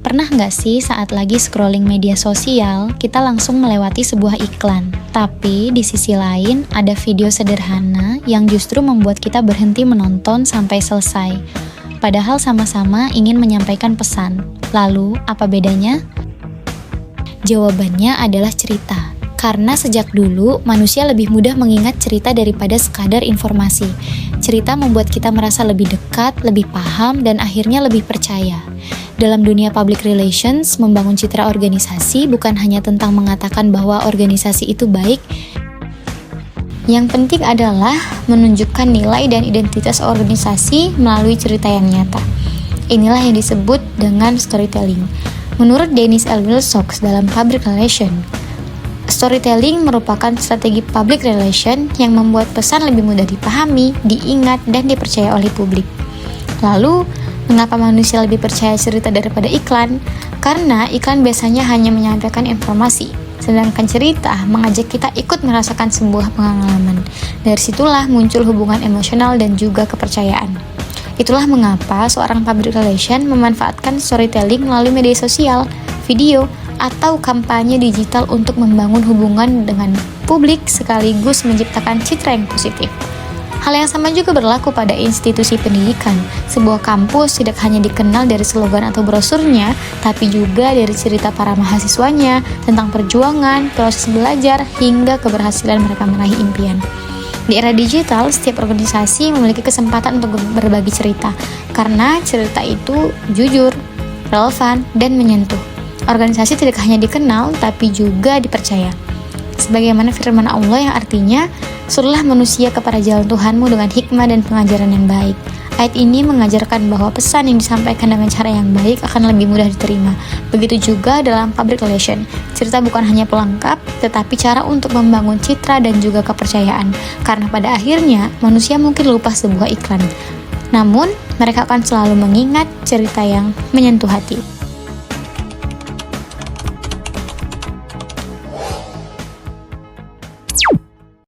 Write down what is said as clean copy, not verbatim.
Pernah nggak sih saat lagi scrolling media sosial, kita langsung melewati sebuah iklan? Tapi di sisi lain, ada video sederhana yang justru membuat kita berhenti menonton sampai selesai. Padahal sama-sama ingin menyampaikan pesan. Lalu, apa bedanya? Jawabannya adalah cerita. Karena sejak dulu, manusia lebih mudah mengingat cerita daripada sekadar informasi. Cerita membuat kita merasa lebih dekat, lebih paham, dan akhirnya lebih percaya. Dalam dunia public relations, membangun citra organisasi bukan hanya tentang mengatakan bahwa organisasi itu baik. Yang penting adalah menunjukkan nilai dan identitas organisasi melalui cerita yang nyata. Inilah yang disebut dengan storytelling. Menurut Dennis L. Wilcox dalam Public Relation, storytelling merupakan strategi public relation yang membuat pesan lebih mudah dipahami, diingat, dan dipercaya oleh publik. Lalu, mengapa manusia lebih percaya cerita daripada iklan? Karena iklan biasanya hanya menyampaikan informasi, sedangkan cerita mengajak kita ikut merasakan sebuah pengalaman. Dari situlah muncul hubungan emosional dan juga kepercayaan. Itulah mengapa seorang public relation memanfaatkan storytelling melalui media sosial, video, atau kampanye digital untuk membangun hubungan dengan publik sekaligus menciptakan citra yang positif. Hal yang sama juga berlaku pada institusi pendidikan. Sebuah kampus tidak hanya dikenal dari slogan atau brosurnya, tapi juga dari cerita para mahasiswanya tentang perjuangan, proses belajar, hingga keberhasilan mereka meraih impian. Di era digital, setiap organisasi memiliki kesempatan untuk berbagi cerita, karena cerita itu jujur, relevan, dan menyentuh. Organisasi tidak hanya dikenal, tapi juga dipercaya. Sebagaimana firman Allah yang artinya, "Suruhlah manusia kepada jalan Tuhanmu dengan hikmah dan pengajaran yang baik." Ayat ini mengajarkan bahwa pesan yang disampaikan dengan cara yang baik akan lebih mudah diterima. Begitu juga dalam public relation. Cerita bukan hanya pelengkap, tetapi cara untuk membangun citra dan juga kepercayaan. Karena pada akhirnya, manusia mungkin lupa sebuah iklan. Namun, mereka akan selalu mengingat cerita yang menyentuh hati.